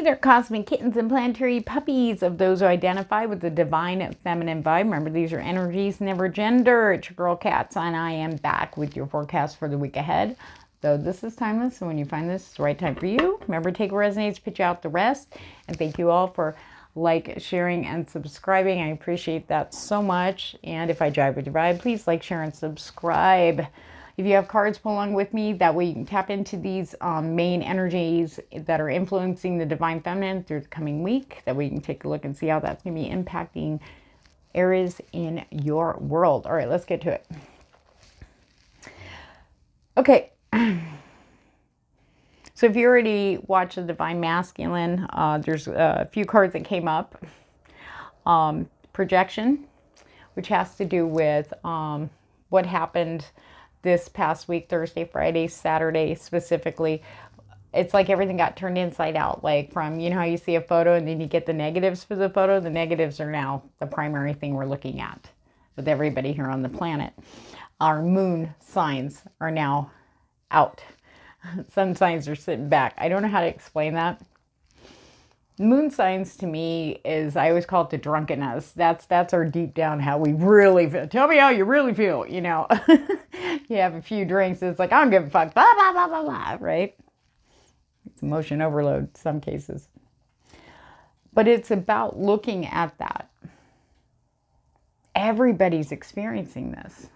Hey there, cosmic kittens and planetary puppies of those who identify with the divine feminine vibe. Remember, these are energies, never gender. It's your girl Catz, and I am back with your forecast for the week ahead. Though this is timeless, so when you find this, it's the right time for you. Remember, take what resonates, pitch out the rest. And thank you all for sharing, and subscribing. I appreciate that so much. And if I jive with your vibe, please like, share, and subscribe. If you have cards, pull along with me. That way you can tap into these main energies that are influencing the divine feminine through the coming week. That way you can take a look and see how that's going to be impacting areas in your world. All right, let's get to it. Okay. So if you already watched the Divine Masculine, there's a few cards that came up. Projection, which has to do with what happened this past week, Thursday, Friday, Saturday specifically. It's like everything got turned inside out. Like from, you know how you see a photo and then you get the negatives for the photo? The negatives are now the primary thing we're looking at with everybody here on the planet. Our moon signs are now out. Sun signs are sitting back. I don't know how to explain that. Moon signs to me is, I always call it the drunkenness. That's our deep down how we really feel. Tell me how you really feel, you know. You have a few drinks, it's like, I don't give a fuck, blah, blah, blah, blah, blah, right? It's emotion overload in some cases. But it's about looking at that. Everybody's experiencing this.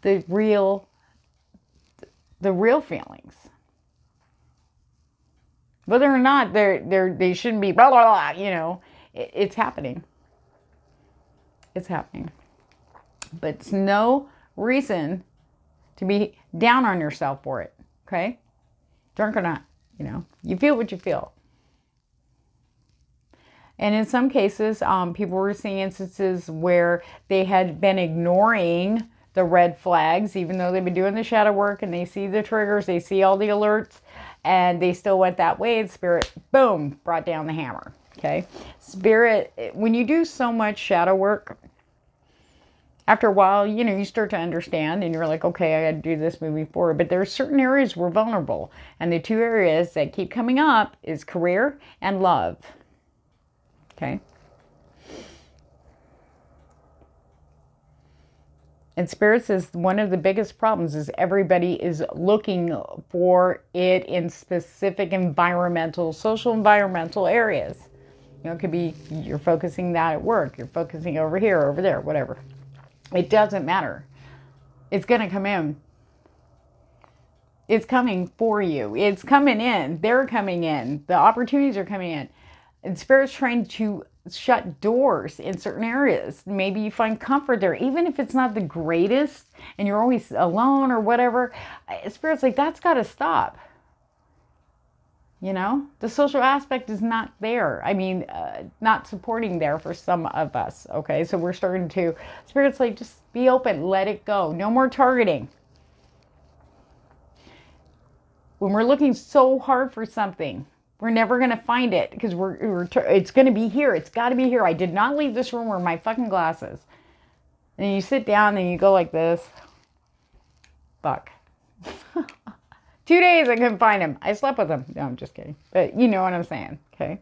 The real feelings. Whether or not they shouldn't be blah, blah, blah, you know, it's happening. It's happening. But it's no reason to be down on yourself for it, okay? Drunk or not, you know, you feel what you feel. And in some cases, people were seeing instances where they had been ignoring the red flags, even though they've been doing the shadow work and they see the triggers, they see all the alerts, and they still went that way, and Spirit, boom, brought down the hammer, okay? Spirit, when you do so much shadow work, after a while, you know, you start to understand, and you're like, okay, I got to do this moving forward. But there are certain areas we're vulnerable, and the two areas that keep coming up is career and love, okay? And Spirit says one of the biggest problems is everybody is looking for it in specific social environmental areas. You know, it could be you're focusing that at work, you're focusing over here, over there, whatever. It doesn't matter. It's going to come in. It's coming for you. It's coming in. They're coming in. The opportunities are coming in. And Spirit's trying to shut doors in certain areas. Maybe you find comfort there, even if it's not the greatest and you're always alone or whatever. Spirit's like, that's got to stop. You know, the social aspect is not there. I mean, not supporting there for some of us. Okay, so we're starting to, Spirit's like, just be open, let it go. No more targeting. When we're looking so hard for something, we're never going to find it because it's going to be here. It's got to be here. I did not leave this room with my fucking glasses. And you sit down and you go like this. Fuck. 2 days I couldn't find him. I slept with him. No, I'm just kidding. But you know what I'm saying, okay?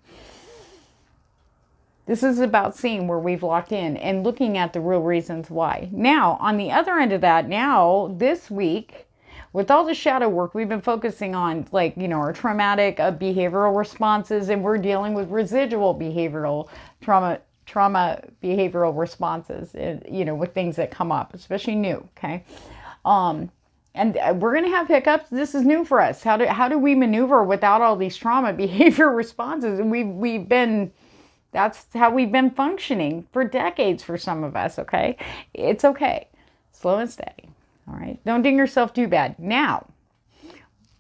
This is about seeing where we've locked in and looking at the real reasons why. Now, on the other end of that, now, this week, with all the shadow work, we've been focusing on, like, you know, our traumatic behavioral responses, and we're dealing with residual behavioral trauma behavioral responses, you know, with things that come up, especially new, okay? And we're going to have hiccups. This is new for us. How do we maneuver without all these trauma behavior responses? And that's how we've been functioning for decades for some of us, okay? It's okay. Slow and steady, all right? Don't ding yourself too bad. Now,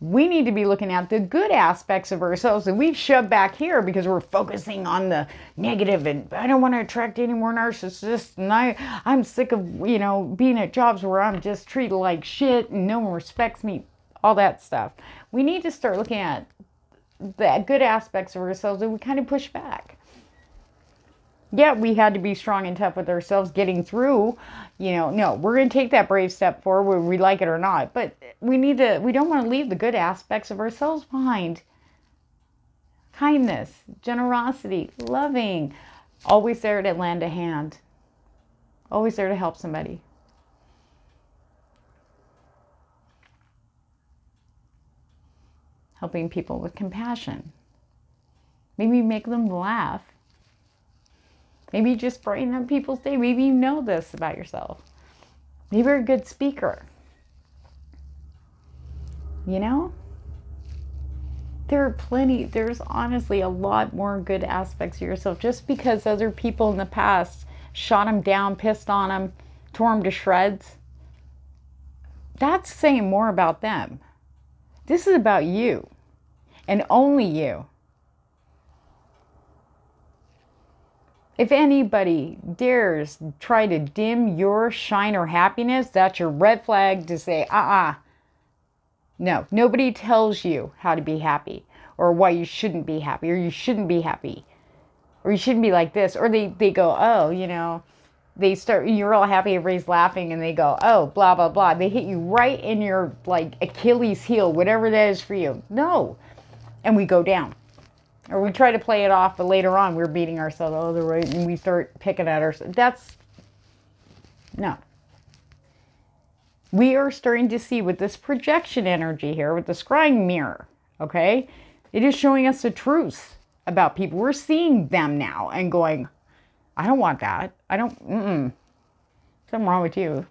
we need to be looking at the good aspects of ourselves that we've shoved back here because we're focusing on the negative, and I don't want to attract any more narcissists, and I'm sick of, you know, being at jobs where I'm just treated like shit and no one respects me, all that stuff. We need to start looking at the good aspects of ourselves that we kind of push back. Yeah, we had to be strong and tough with ourselves getting through, you know, no, we're going to take that brave step forward whether we like it or not. But we don't want to leave the good aspects of ourselves behind. kindness, generosity, loving, always there to lend a hand, always there to help somebody. Helping people with compassion. Maybe make them laugh. Maybe just brighten up people's day. Maybe you know this about yourself. Maybe you're a good speaker. You know? There's honestly a lot more good aspects of yourself. Just because other people in the past shot them down, pissed on them, tore them to shreds, that's saying more about them. This is about you and only you. If anybody dares try to dim your shine or happiness, that's your red flag to say, no, nobody tells you how to be happy or why you shouldn't be happy or you shouldn't be happy or you shouldn't be like this. Or they go, oh, you know, you're all happy, everybody's laughing, and they go, oh, blah, blah, blah. They hit you right in your, like, Achilles heel, whatever that is for you. No. And we go down. Or we try to play it off, but later on we're beating ourselves. Oh, they're right. And we start picking at ourselves. No. We are starting to see with this projection energy here, with the scrying mirror, okay? It is showing us the truth about people. We're seeing them now and going, I don't want that. Something wrong with you.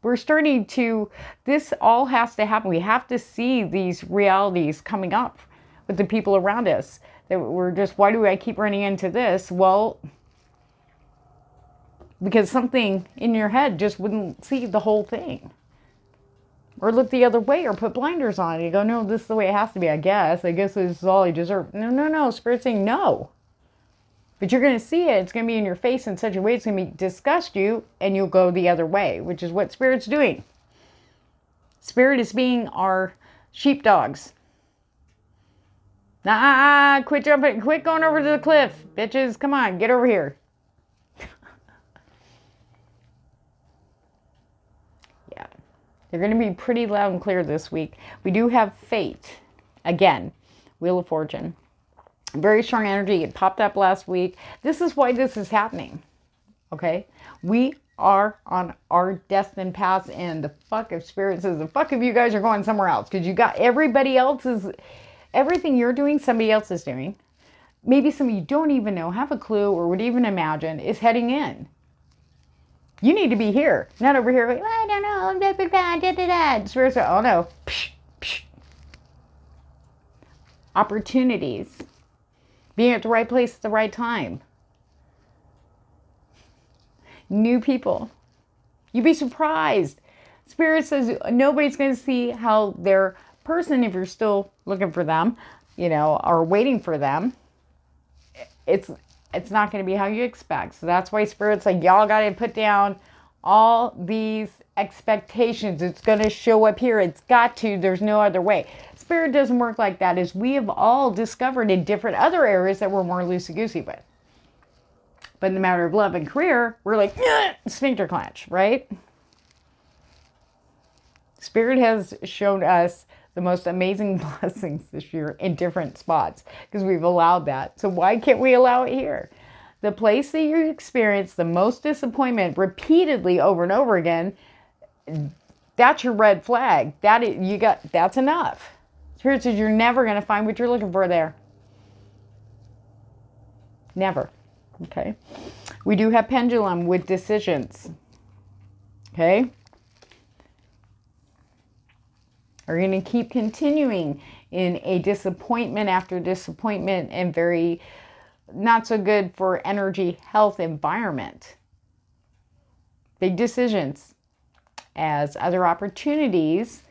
We're starting to, this all has to happen. We have to see these realities coming up with the people around us. That we're just, why do I keep running into this? Well, because something in your head just wouldn't see the whole thing. Or look the other way or put blinders on. You go, no, this is the way it has to be, I guess. I guess this is all I deserve. No. Spirit's saying no. But you're going to see it. It's going to be in your face in such a way it's going to disgust you and you'll go the other way, which is what Spirit's doing. Spirit is being our sheepdogs. Quit jumping. Quit going over to the cliff. Bitches, come on, get over here. Yeah. They're going to be pretty loud and clear this week. We do have fate. Again, Wheel of Fortune. Very strong energy. It popped up last week. This is why this is happening. Okay? We are on our destined path, and the fuck if Spirit says, the fuck if you guys are going somewhere else. Because you got everybody else's... Everything you're doing, somebody else is doing. Maybe somebody you don't even know, have a clue, or would even imagine is heading in. You need to be here, not over here. Like, I don't know. Spirit says, oh no. Opportunities. Being at the right place at the right time. New people. You'd be surprised. Spirit says nobody's going to see how their person, if you're still looking for them, you know, or waiting for them, it's not going to be how you expect. So that's why Spirit's like, y'all got to put down all these expectations. It's going to show up here. It's got to. There's no other way. Spirit doesn't work like that, as we have all discovered in different other areas that we're more loosey-goosey with. But in the matter of love and career, we're like, sphincter clench, right? Spirit has shown us the most amazing blessings this year in different spots because we've allowed that. So why can't we allow it here? The place that you experience the most disappointment repeatedly over and over again, that's your red flag. That's enough. Spirit says you're never going to find what you're looking for there. Never. Okay. We do have pendulum with decisions. Okay. Are you going to keep continuing in a disappointment after disappointment and very not so good for energy, health, environment? Big decisions as other opportunities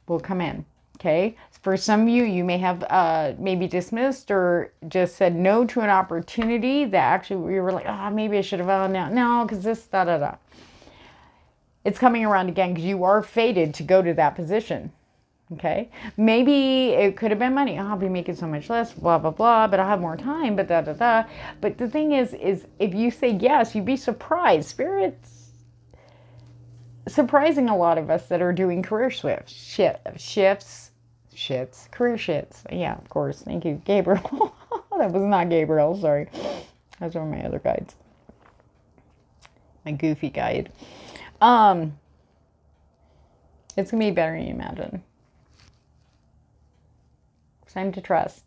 will come in. Okay. For some of you, you may have maybe dismissed or just said no to an opportunity that actually you were like, maybe I should have, no, because this, da-da-da. It's coming around again because you are fated to go to that position. Okay. Maybe it could have been money. I'll be making so much less, blah, blah, blah, but I'll have more time, but da-da-da. But the thing is if you say yes, you'd be surprised. Spirit's surprising a lot of us that are doing career career shifts. Yeah, of course. Thank you, Gabriel. That was not Gabriel, sorry. That's one of my other guides. My goofy guide. It's going to be better than you imagine. It's time to trust.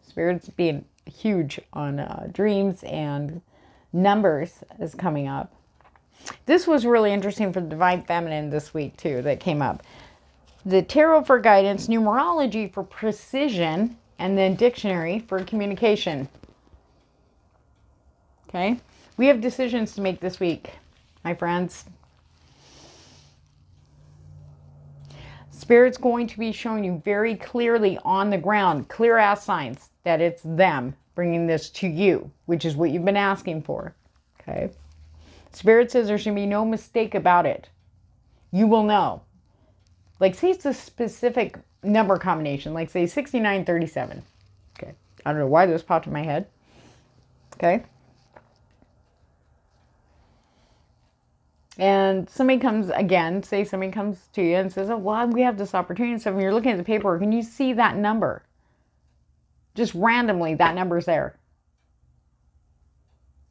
Spirit's being huge on dreams and numbers is coming up. This was really interesting for the Divine Feminine this week, too, that came up. The Tarot for guidance, numerology for precision, and then dictionary for communication. Okay? We have decisions to make this week, my friends. Spirit's going to be showing you very clearly on the ground, clear ass signs that it's them bringing this to you, which is what you've been asking for. Okay? Spirit says there should be no mistake about it. You will know. Like, say it's a specific number combination, like say 6937. Okay. I don't know why this popped in my head. Okay. And somebody comes again, say somebody comes to you and says, oh, well, we have this opportunity and stuff. And you're looking at the paperwork and you see that number. Just randomly, that number's there.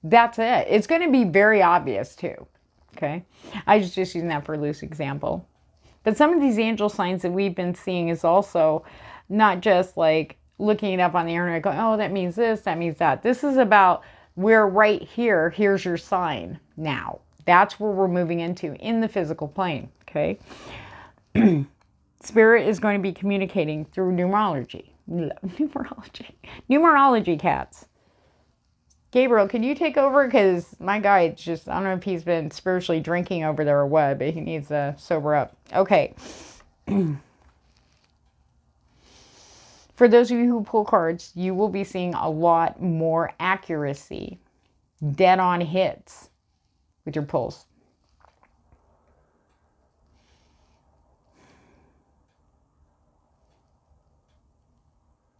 That's it. It's going to be very obvious too. Okay. I was just using that for a loose example. But some of these angel signs that we've been seeing is also not just like looking it up on the internet going, oh, that means this, that means that. This is about, we're right here. Here's your sign now. That's where we're moving into in the physical plane. Okay. Spirit is going to be communicating through numerology. Numerology, Catz. Gabriel, can you take over? Because my guide's just, I don't know if he's been spiritually drinking over there or what, but he needs to sober up. Okay. For those of you who pull cards, you will be seeing a lot more accuracy, dead on hits with your pulls.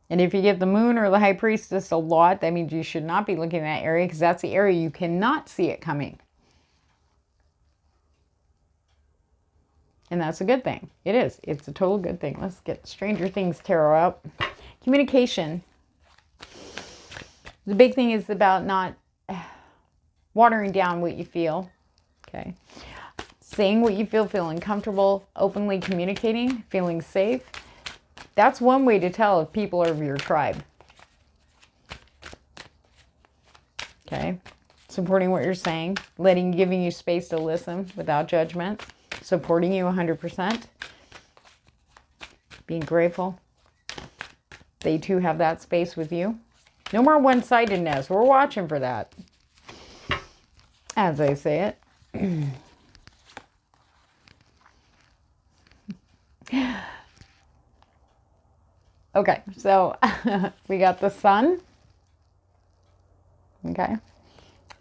And if you get the moon or the high priestess a lot, that means you should not be looking in that area because that's the area you cannot see it coming. And that's a good thing. It is. It's a total good thing. Let's get Stranger Things tarot out. Communication. The big thing is about not watering down what you feel. Okay. Saying what you feel, feeling comfortable, openly communicating, feeling safe. That's one way to tell if people are of your tribe. Okay. Supporting what you're saying. Giving you space to listen without judgment. Supporting you 100%. Being grateful. They too have that space with you. No more one-sidedness. We're watching for that. As I say it. Okay, so we got the Sun. Okay.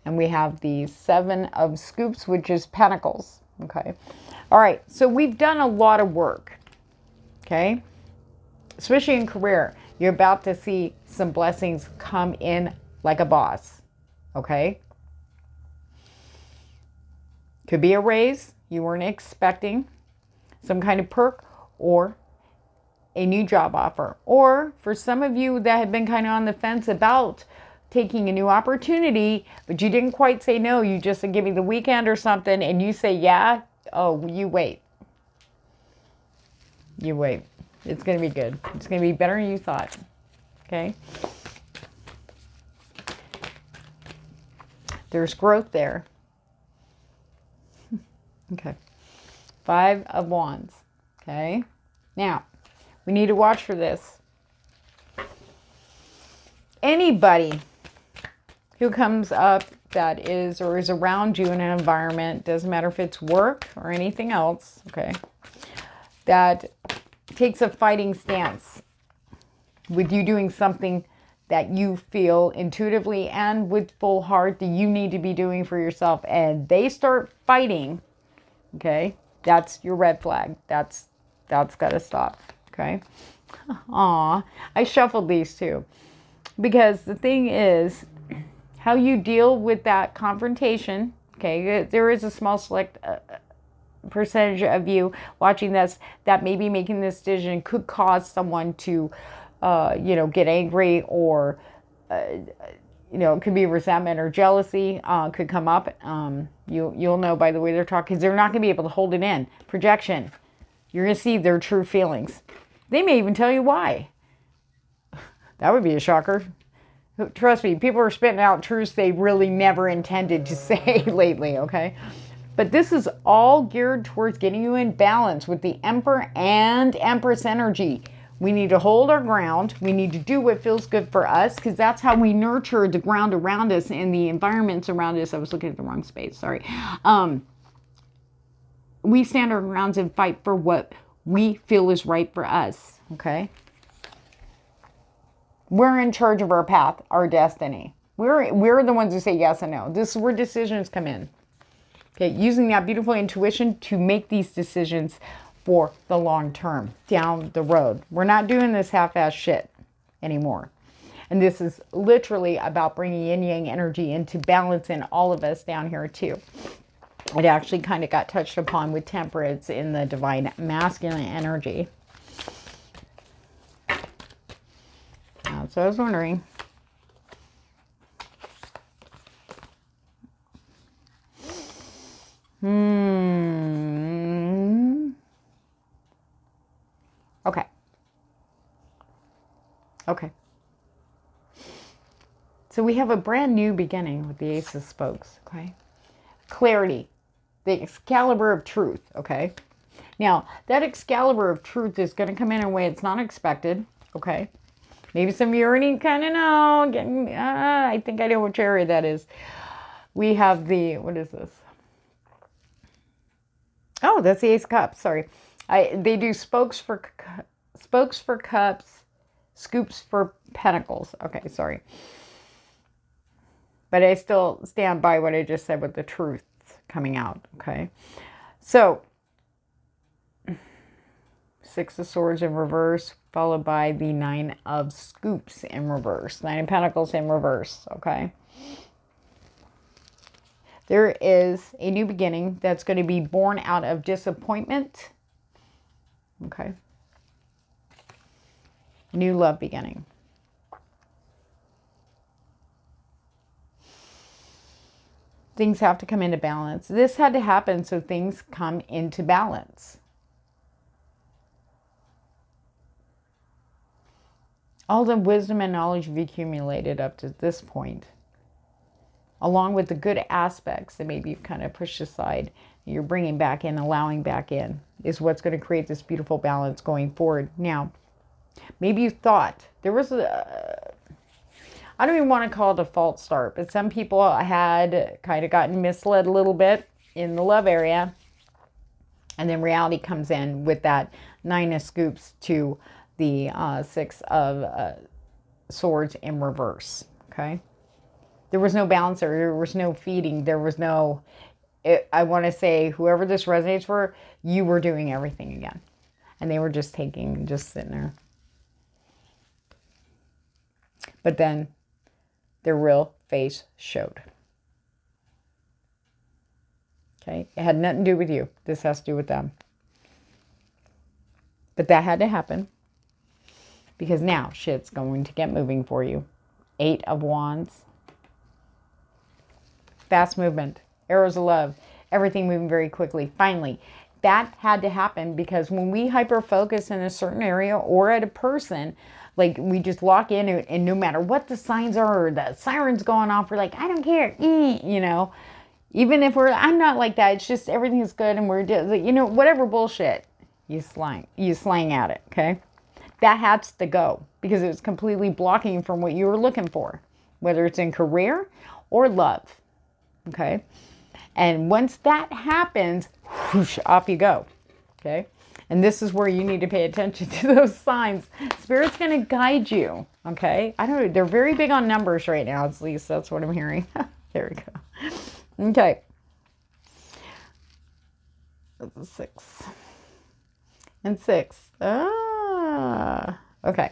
And we have the Seven of Scoops, which is Pentacles. Okay. All right, so we've done a lot of work. Okay. Especially in career. You're about to see some blessings come in like a boss. Okay. Could be a raise you weren't expecting. Some kind of perk or a new job offer. Or for some of you that have been kind of on the fence about taking a new opportunity, but you didn't quite say no. You just said, give me the weekend or something, and you say, yeah. Oh, you wait. You wait. It's going to be good. It's going to be better than you thought. Okay? There's growth there. Okay. 5 of Wands. Okay? Now, we need to watch for this. Anybody who comes up that is or is around you in an environment, doesn't matter if it's work or anything else, okay, that takes a fighting stance with you doing something that you feel intuitively and with full heart that you need to be doing for yourself, and they start fighting, okay, that's your red flag. That's got to stop. Okay. Aw, I shuffled these too. Because the thing is, how you deal with that confrontation, okay, there is a small select percentage of you watching this that maybe making this decision could cause someone to, get angry or you know, it could be resentment or jealousy could come up. You'll know by the way they're talking, because they're not going to be able to hold it in. Projection. You're going to see their true feelings. They may even tell you why. That would be a shocker. Trust me, people are spitting out truths they really never intended to say lately, okay? But this is all geared towards getting you in balance with the Emperor and Empress energy. We need to hold our ground. We need to do what feels good for us, because that's how we nurture the ground around us and the environments around us. I was looking at the wrong space, sorry. We stand our grounds and fight for what we feel is right for us, okay? We're in charge of our path, our destiny. We're the ones who say yes and no. This is where decisions come in. Okay, using that beautiful intuition to make these decisions for the long term, down the road. We're not doing this half-ass shit anymore. And this is literally about bringing yin-yang energy into balance in all of us down here too. It actually kind of got touched upon with temperance in the divine masculine energy. So I was wondering. Okay. Okay. So we have a brand new beginning with the Ace of Spokes, okay? Clarity. The Excalibur of truth, okay? Now, that Excalibur of truth is going to come in a way it's not expected, okay? Maybe some of you already kind of know. I think I know which area that is. We have the, what is this? Oh, that's the Ace of Cups, sorry. They do spokes for cups, scoops for pentacles. Okay, sorry. But I still stand by what I just said with the truth coming out, okay? So, Six of Swords in reverse, followed by the Nine of Scoops in reverse. Nine of Pentacles in reverse, okay? There is a new beginning that's going to be born out of disappointment, okay? New love beginning. Things have to come into balance. This had to happen so things come into balance. All the wisdom and knowledge you've accumulated up to this point, along with the good aspects that maybe you've kind of pushed aside, you're bringing back in, allowing back in, is what's going to create this beautiful balance going forward. Now, maybe you thought there was I don't even want to call it a false start, but some people had kind of gotten misled a little bit in the love area. And then reality comes in with that Nine of Scoops to the Six of Swords in reverse, okay? There was no balance there was no feeding, there was no, I want to say, whoever this resonates for, you were doing everything again. And they were just taking, just sitting there. But then their real face showed. Okay? It had nothing to do with you. This has to do with them. But that had to happen. Because now shit's going to get moving for you. Eight of Wands. Fast movement. Arrows of love. Everything moving very quickly. Finally. That had to happen because when we hyper-focus in a certain area or at a person, like we just lock in and no matter what the signs are or the sirens going off, we're like, I don't care. You know, even if I'm not like that. It's just everything is good and we're just, you know, whatever bullshit you slang at it. Okay. That has to go because it's completely blocking from what you were looking for, whether it's in career or love. Okay. And once that happens, whoosh, off you go. Okay. And this is where you need to pay attention to those signs. Spirit's going to guide you. Okay. I don't know. They're very big on numbers right now. At least that's what I'm hearing. There we go. Okay. That's a 6. And 6. Okay.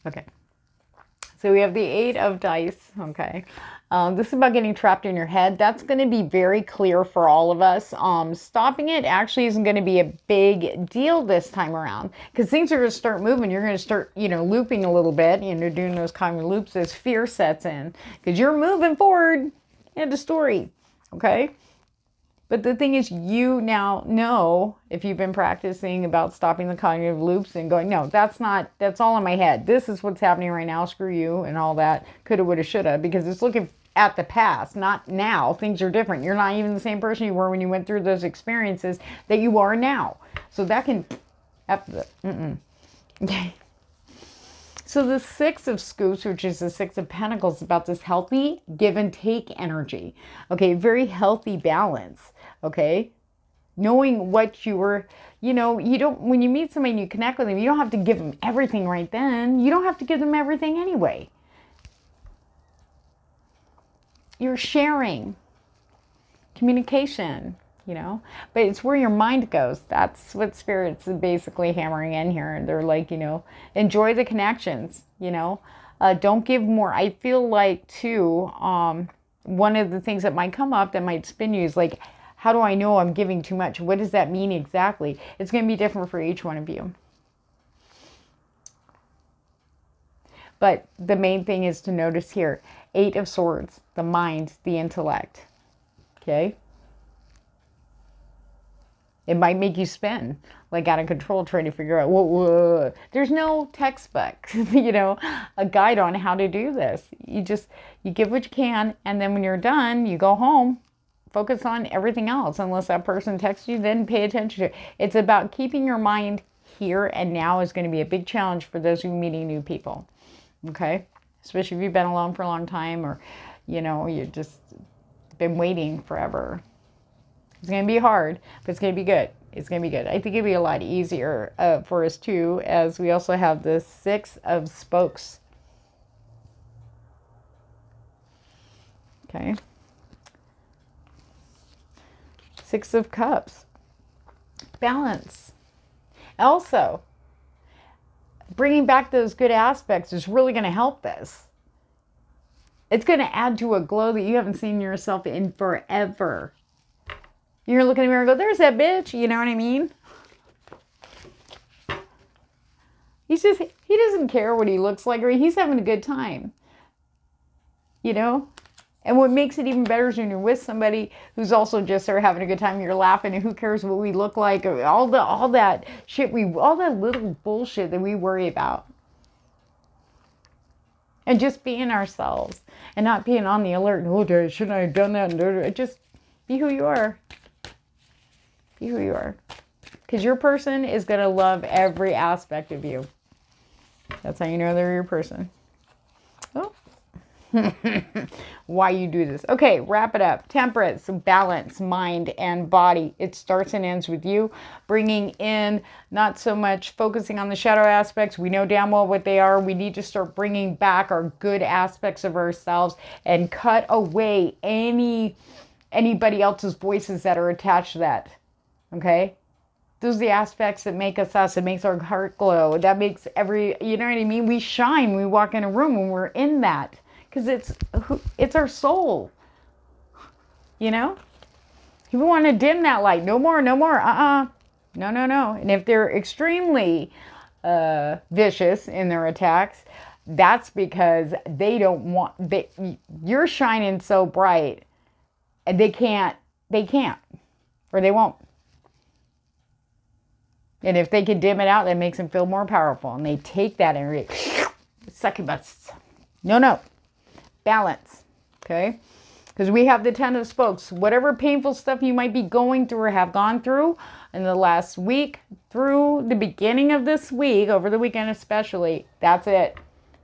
Okay. So we have the 8 of dice. Okay. This is about getting trapped in your head. That's going to be very clear for all of us. Stopping it actually isn't going to be a big deal this time around, because things are going to start moving. You're going to start, looping a little bit, doing those kind of loops as fear sets in, because you're moving forward. End of story. Okay. But the thing is, you now know, if you've been practicing about stopping the cognitive loops and going, no, that's all in my head. This is what's happening right now. Screw you and all that. Coulda, woulda, shoulda. Because it's looking at the past, not now. Things are different. You're not even the same person you were when you went through those experiences that you are now. So that can, okay. So the Six of Scoops, which is the Six of Pentacles, is about this healthy give and take energy. Okay, very healthy balance. Okay, knowing what you were, you don't, when you meet somebody and you connect with them, you don't have to give them everything right then. You don't have to give them everything anyway. You're sharing, communication, but it's where your mind goes. That's what Spirit's basically hammering in here. They're like, enjoy the connections, don't give more. I feel like too, one of the things that might come up that might spin you is like, how do I know I'm giving too much? What does that mean exactly? It's going to be different for each one of you. But the main thing is to notice here, Eight of Swords, the mind, the intellect. Okay? It might make you spin, like out of control, trying to figure out, whoa. There's no textbook, a guide on how to do this. You give what you can, and then when you're done, you go home. Focus on everything else. Unless that person texts you, then pay attention to it. It's about keeping your mind here and now is going to be a big challenge for those who are meeting new people. Okay? Especially if you've been alone for a long time, or, you've just been waiting forever. It's going to be hard, but it's going to be good. It's going to be good. I think it'll be a lot easier for us too, as we also have the Six of Spokes. Okay. Six of Cups. Balance. Also, bringing back those good aspects is really going to help this. It's going to add to a glow that you haven't seen yourself in forever. You're looking in the mirror and go, there's that bitch. You know what I mean? He doesn't care what he looks like, or he's having a good time. And what makes it even better is when you're with somebody who's also just there having a good time. You're laughing, and who cares what we look like? Or all that shit, all that little bullshit that we worry about. And just being ourselves and not being on the alert. Oh, shouldn't I have done that? Just be who you are. Be who you are. Because your person is going to love every aspect of you. That's how you know they're your person. Oh. Why you do this. Okay, wrap it up. Temperance, balance, mind and body. It starts and ends with you. Bringing in, not so much focusing on the shadow aspects. We know damn well what they are. We need to start bringing back our good aspects of ourselves and cut away anybody else's voices that are attached to that. Okay? Those are the aspects that make us us. It makes our heart glow. That makes you know what I mean? We shine when we walk in a room when we're in that. Because it's our soul. If we want to dim that light, no more. No. And if they're extremely vicious in their attacks, that's because they don't want, you're shining so bright, and they can't, or they won't. And if they can dim it out, that makes them feel more powerful. And they take that and succubus. No. Balance. Okay? Because we have the Ten of Spokes. Whatever painful stuff you might be going through or have gone through in the last week, through the beginning of this week, over the weekend especially, that's it.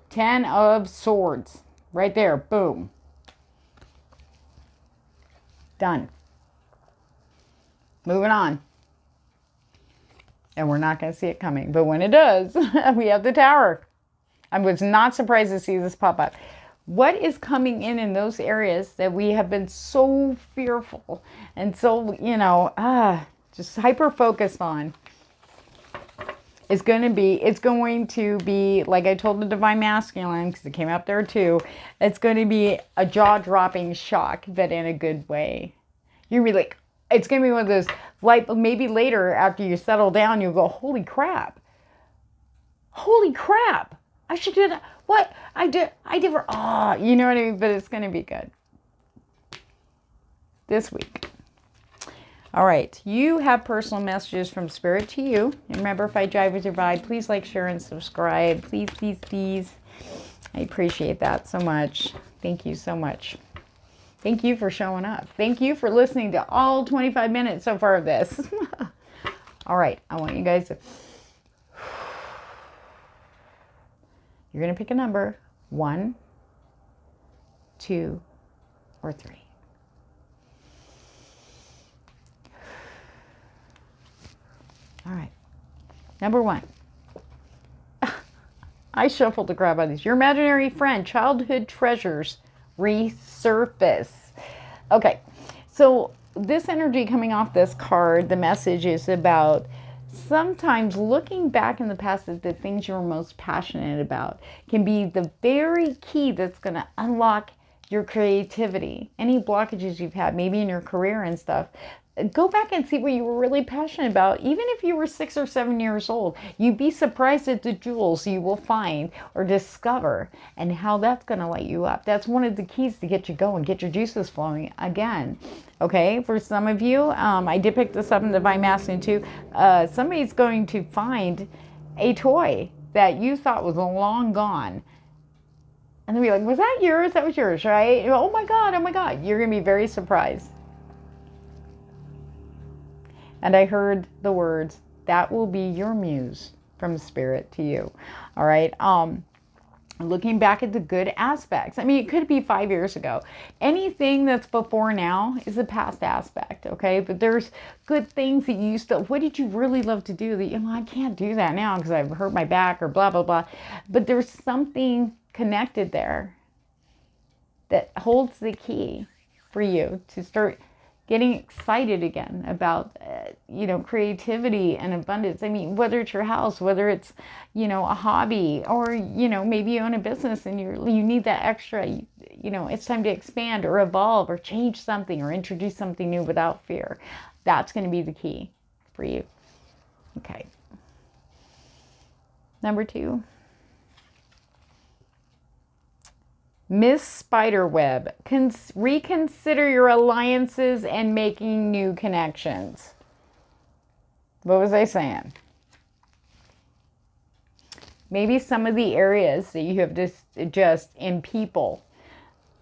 10 of Swords. Right there. Boom. Done. Moving on. And we're not going to see it coming. But when it does, we have the Tower. I was not surprised to see this pop up. What is coming in those areas that we have been so fearful and so, just hyper-focused on? It's going to be, like I told the Divine Masculine, because it came up there too, it's going to be a jaw-dropping shock, but in a good way. You're going to be like, it's going to be one of those, like, maybe later after you settle down, you'll go, holy crap. Holy crap. I should do that. What? I did, you know what I mean? But it's going to be good. This week. All right, you have personal messages from Spirit to you. And remember, if I drive with your vibe, please like, share, and subscribe. Please, please, please. I appreciate that so much. Thank you so much. Thank you for showing up. Thank you for listening to all 25 minutes so far of this. All right, I want you guys to... You're going to pick a number, 1, 2, or 3. All right. Number 1. I shuffled the crap out of these. Your imaginary friend, childhood treasures, resurface. Okay. So this energy coming off this card, the message is about sometimes looking back in the past at the things you're most passionate about can be the very key that's going to unlock your creativity. Any blockages you've had, maybe in your career and stuff, go back and see what you were really passionate about. Even if you were 6 or 7 years old, you'd be surprised at the jewels you will find or discover and how that's going to light you up. That's one of the keys to get you going, get your juices flowing again. Okay, for some of you, I did pick this up in the Divine Masculine too. Somebody's going to find a toy that you thought was long gone. And they'll be like, was that yours? That was yours, right? Oh my God, oh my God. You're going to be very surprised. And I heard the words, that will be your muse from Spirit to you. All right. Looking back at the good aspects. I mean, it could be 5 years ago. Anything that's before now is a past aspect. Okay. But there's good things that you used to, what did you really love to do that, I can't do that now because I've hurt my back or blah, blah, blah. But there's something connected there that holds the key for you to start getting excited again about, creativity and abundance. I mean, whether it's your house, whether it's, a hobby, or, maybe you own a business and you need that extra, it's time to expand or evolve or change something or introduce something new without fear. That's going to be the key for you. Okay. Number 2. Miss Spiderweb, reconsider your alliances and making new connections. What was I saying? Maybe some of the areas that you have just in people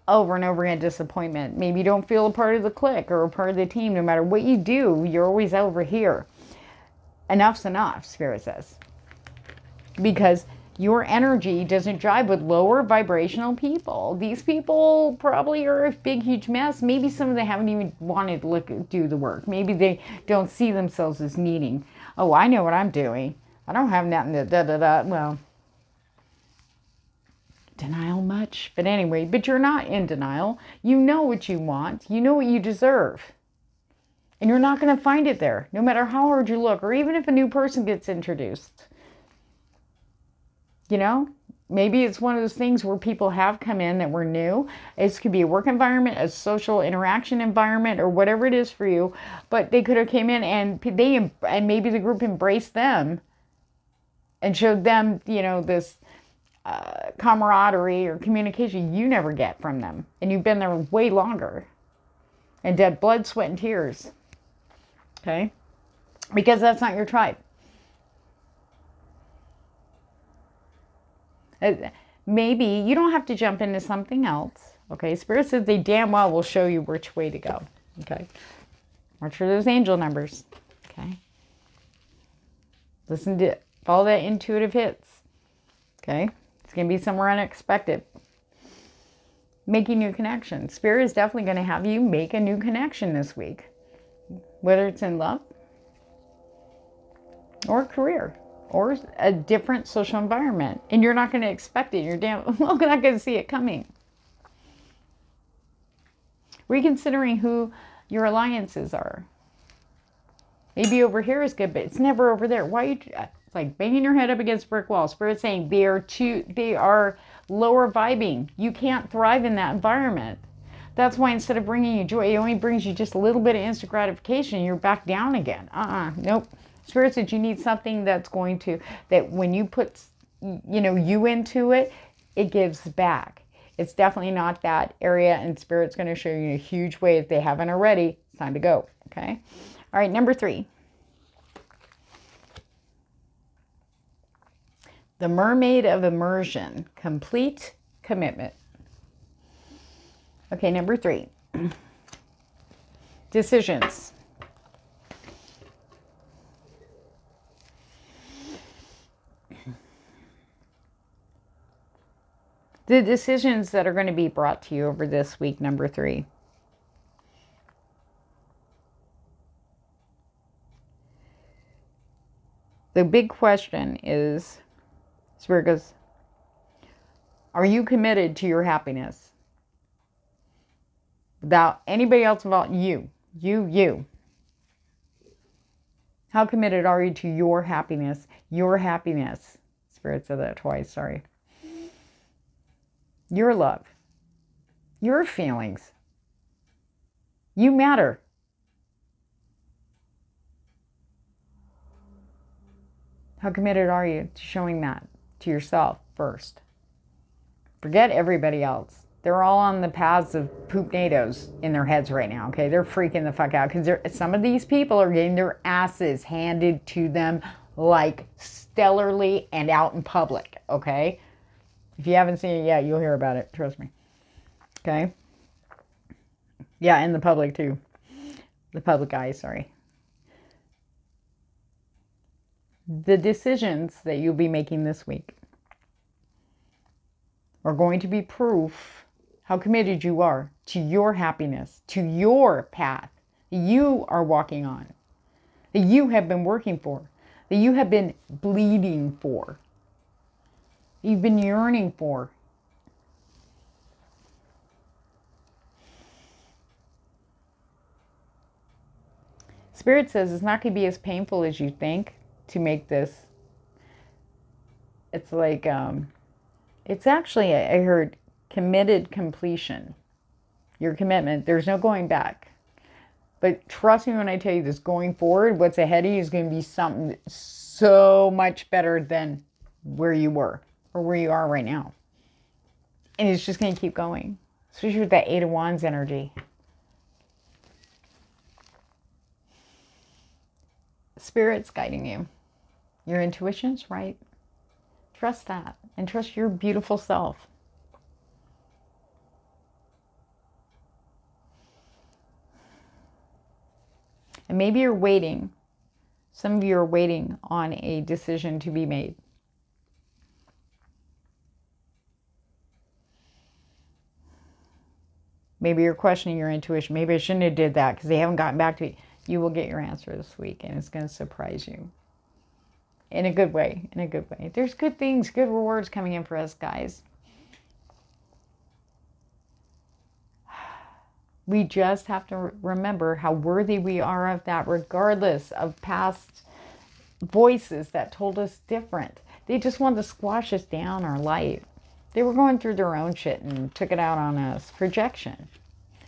over and over again, disappointment. Maybe you don't feel a part of the clique or a part of the team. No matter what you do, you're always over here. Enough's enough, Spirit says. Because your energy doesn't jive with lower vibrational people. These people probably are a big, huge mess. Maybe some of them haven't even wanted to do the work. Maybe they don't see themselves as needing. Oh, I know what I'm doing. I don't have nothing to da-da-da. Well, denial much. But anyway, but you're not in denial. You know what you want. You know what you deserve. And you're not going to find it there, no matter how hard you look, or even if a new person gets introduced. Maybe it's one of those things where people have come in that were new. It could be a work environment, a social interaction environment, or whatever it is for you. But they could have came in and maybe the group embraced them and showed them, this camaraderie or communication you never get from them. And you've been there way longer. And dead blood, sweat, and tears. Okay? Because that's not your tribe. Maybe you don't have to jump into something else. Okay, Spirit says they damn well will show you which way to go. Okay, watch for those angel numbers. Okay, follow that intuitive hits. Okay, it's gonna be somewhere unexpected. Making new connections. Spirit is definitely going to have you make a new connection this week, whether it's in love or career. Or a different social environment. And you're not going to expect it. You're not going to see it coming. Reconsidering who your alliances are. Maybe over here is good, but it's never over there. Why It's like banging your head up against a brick wall. Spirit's saying they are lower vibing. You can't thrive in that environment. That's why instead of bringing you joy, it only brings you just a little bit of instant gratification. You're back down again. Nope. Spirit said you need something that's going to, that when you put, you into it, it gives back. It's definitely not that area, and Spirit's going to show you in a huge way. If they haven't already, it's time to go. Okay. All right. Number 3. The Mermaid of Immersion. Complete commitment. Okay, number 3. Decisions. The decisions that are going to be brought to you over this week, number 3. The big question is, Spirit goes, are you committed to your happiness? Without anybody else involved, you. How committed are you to your happiness? Your happiness. Spirit said that twice, sorry. Your love. Your feelings. You matter. How committed are you to showing that to yourself first? Forget everybody else. They're all on the paths of poop-nados in their heads right now, okay? They're freaking the fuck out because some of these people are getting their asses handed to them like stellarly and out in public, okay? If you haven't seen it yet, you'll hear about it. Trust me. Okay? Yeah, in the public too. The public eye, sorry. The decisions that you'll be making this week are going to be proof how committed you are to your happiness, to your path that you are walking on, that you have been working for, that you have been bleeding for, that you've been yearning for. Spirit says it's not going to be as painful as you think to make this. It's like, it's actually, I heard, committed completion. Your commitment, there's no going back. But trust me when I tell you this, going forward, what's ahead of you is going to be something so much better than where you were or where you are right now. And it's just going to keep going. Especially with that 8 of Wands energy. Spirit's guiding you. Your intuition's right. Trust that. And trust your beautiful self. And maybe you're waiting. Some of you are waiting on a decision to be made. Maybe you're questioning your intuition. Maybe I shouldn't have did that because they haven't gotten back to me. You will get your answer this week, and it's going to surprise you. In a good way. In a good way. There's good things, good rewards coming in for us, guys. We just have to remember how worthy we are of that, regardless of past voices that told us different. They just wanted to squash us down our light. They were going through their own shit and took it out on us. Projection.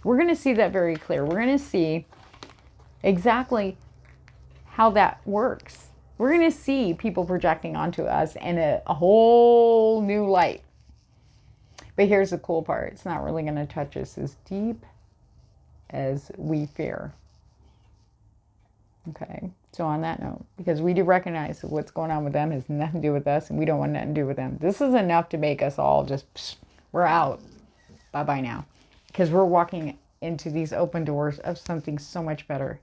We're going to see that very clear. We're going to see exactly how that works. We're going to see people projecting onto us in a whole new light. But here's the cool part. It's not really going to touch us as deep as we fear. Okay, so on that note, because we do recognize that what's going on with them has nothing to do with us, and we don't want nothing to do with them. This is enough to make us all just, psh, we're out. Bye-bye now. Because we're walking into these open doors of something so much better.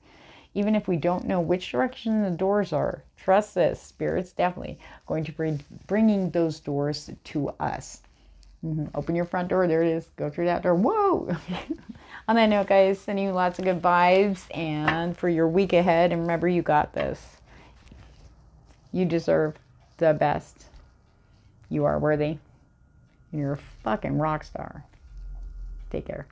Even if we don't know which direction the doors are, trust this, Spirit's definitely going to be bringing those doors to us. Open your front door. There it is. Go through that door. Whoa! On that note, guys, sending you lots of good vibes. And for your week ahead, and remember, you got this. You deserve the best. You are worthy. And you're a fucking rock star. Take care.